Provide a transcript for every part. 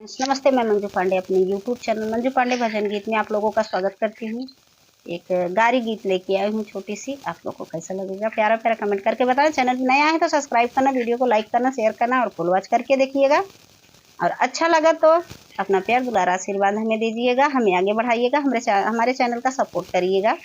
नमस्ते, मैं मंजू पांडे अपने YouTube चैनल मंजू पांडे भजन गीत में आप लोगों का स्वागत करती हूँ। एक गारी गीत लेके आई हूँ छोटी सी। आप लोगों को कैसा लगेगा प्यारा प्यारा कमेंट करके बताना। चैनल पर नया है तो सब्सक्राइब करना, वीडियो को लाइक करना, शेयर करना और फुल वॉच करके देखिएगा। और अच्छा लगा तो अपना प्यार दुलारा आशीर्वाद हमें दीजिएगा, हमें आगे बढ़ाइएगा, हमारे चैनल का सपोर्ट करिएगा।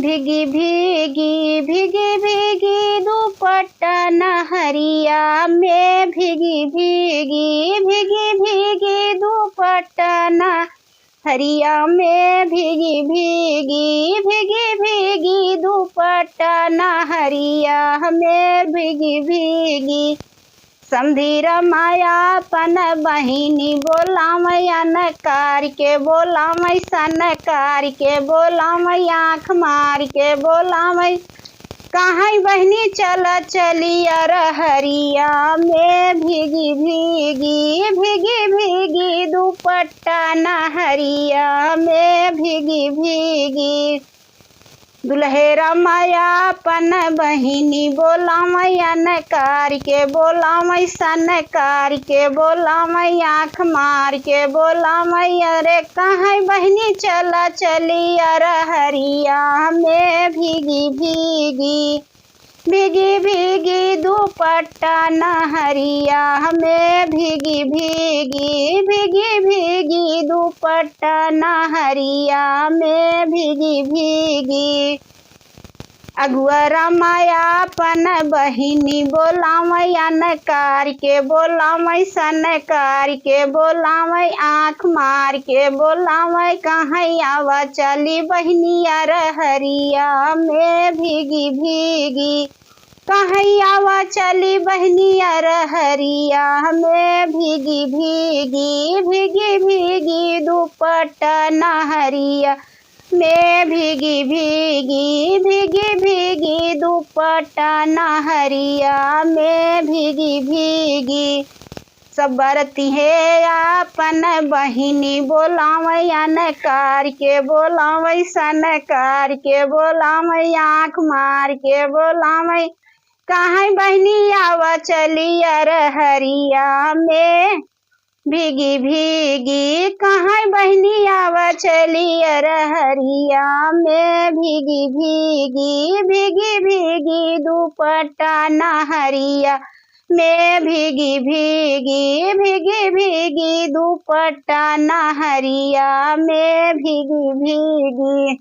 भीगी भीगी भीगी भीगी दुपट्टा नहरिया में, भीगी भीगी भीगी भीगी दुपट्टा नहरिया में, भीगी भीगी भीगी भीगी दुपट्टा नहरिया में, भीगी भीगी समधीर मायापन बहिनी बोलामय अनकार के, बोलामय सनकार के, बोलामय आँख मार के, बोलामय कहाँ बहनी चला चली अरहरिया में, भीगी भीगी भीगी भीगी दुपट्टा नहरिया में, भीगी भीगी दुल्हेरा मायापन बहिनी बोलामय अनकार के, बोलामय सनकार के, बोलामय आँख मार के, बोलामय अरे कहाँ बहनी चला चली अरहरिया में, भीगी भीगी भीगी भीगी दुपट्टा नहरिया में, भीगी भीगी भीगी भीगी दुपट्टा नहरिया में, भीगी भीगी अगुअरा मायापन बहिनी बोलामय अनकार के, बोलामय सनकार के, बोलामय आँख मार के, बोलामय कहाँ आवा चली बहनी अरहरिया में, भीगी भीगी कहाँ आवा चली बहनी अरहरिया में, भीगी भीगी भीगी भीगी दुपट्टा नहरिया में, भीगी भीगी भीगी भीगी दुपट्टा नहरिया में, भीगी भीगी सब बरती है आपन बहिनी बोलामय अनकार के, बोलामय सनकार के, बोलामय आँख मार के, बोलामय कहाँ बहनी आवा चली अरहरिया में, भीगी भीगी कहाँ बहनी आवा चली अरहरिया में, भीगी भीगी भीगी भीगी दुपट्टा नहरिया में, भीगी भीगी भीगी भीगी दुपट्टा नहरिया में, भीगी भीगी।